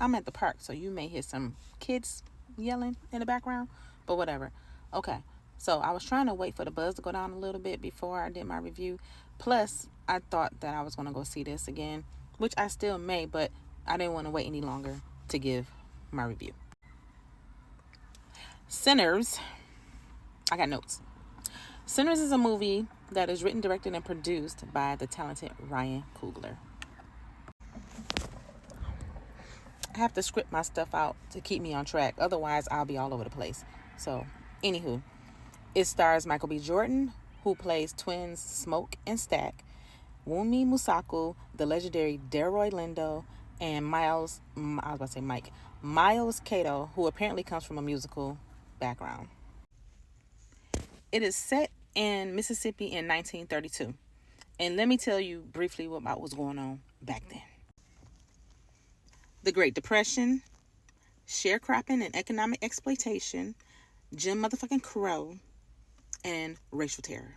I'm at the park, so you may hear some kids yelling in the background, but whatever. Okay, so I was trying to wait for the buzz to go down a little bit before I did my review. Plus, I thought that I was going to go see this again, which I still may, but I didn't want to wait any longer to give my review. Sinners. I got notes. Sinners is a movie that is written, directed, and produced by the talented Ryan Coogler. I have to script my stuff out to keep me on track. Otherwise, I'll be all over the place. So, anywho, it stars Michael B. Jordan, who plays twins Smoke and Stack, Wunmi Mosaku, the legendary Delroy Lindo, and Miles Caton, who apparently comes from a musical background. It is set in Mississippi in 1932. And let me tell you briefly about what was going on back then. The Great Depression, sharecropping and economic exploitation, Jim motherfucking Crow, and racial terror.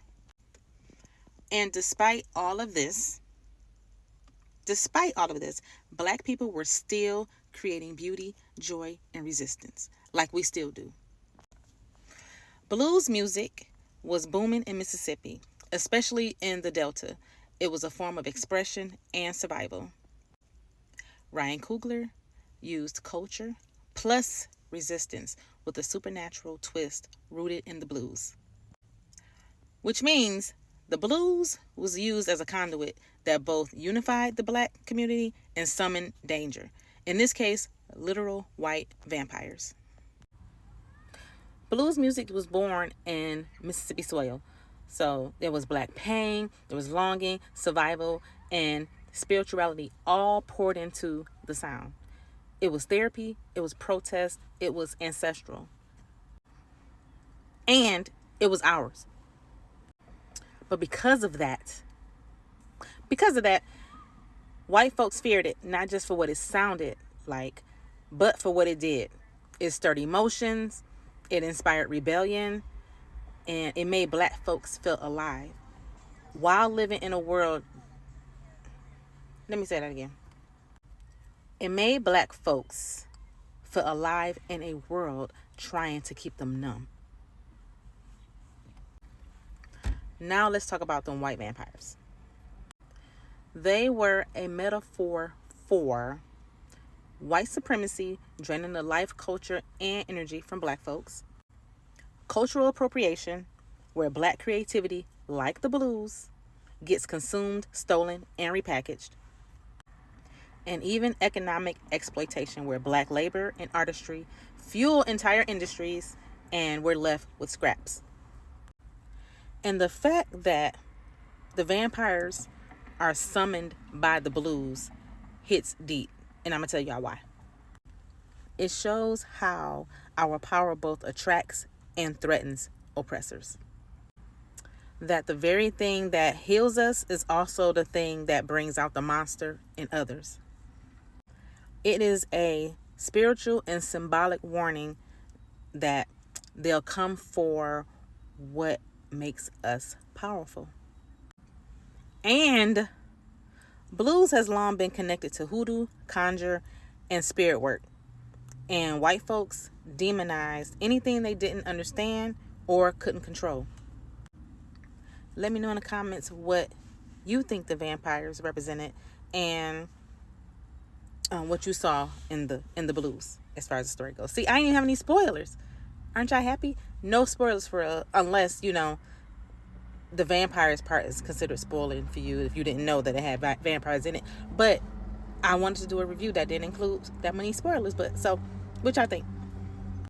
And despite all of this, Black people were still creating beauty, joy, and resistance, like we still do. Blues music was booming in Mississippi, especially in the Delta. It was a form of expression and survival. Ryan Coogler used culture plus resistance with a supernatural twist rooted in the blues. Which means the blues was used as a conduit that both unified the Black community and summoned danger. In this case, literal white vampires. Blues music was born in Mississippi soil. So there was Black pain, there was longing, survival, and spirituality all poured into the sound. It was therapy, it was protest, it was ancestral. And it was ours. But because of that, white folks feared it, not just for what it sounded like, but for what it did. It stirred emotions, it inspired rebellion, and it made Black folks feel alive while living in a world. Let me say that again. It made Black folks feel alive in a world trying to keep them numb. Now let's talk about them white vampires. They were a metaphor for white supremacy, draining the life, culture, and energy from Black folks. Cultural appropriation, where Black creativity, like the blues, gets consumed, stolen, and repackaged. And even economic exploitation, where Black labor and artistry fuel entire industries and we're left with scraps. And the fact that the vampires are summoned by the blues hits deep. And I'm going to tell y'all why. It shows how our power both attracts and threatens oppressors. That the very thing that heals us is also the thing that brings out the monster in others. It is a spiritual and symbolic warning that they'll come for what makes us powerful. And blues has long been connected to hoodoo, conjure, and spirit work. And white folks demonized anything they didn't understand or couldn't control. Let me know in the comments what you think the vampires represented and what you saw in the blues as far as the story goes. See, I didn't have any spoilers. Aren't y'all happy? No spoilers for unless, the vampires part is considered spoiling for you if you didn't know that it had vampires in it. But I wanted to do a review that didn't include that many spoilers. But so, what y'all think?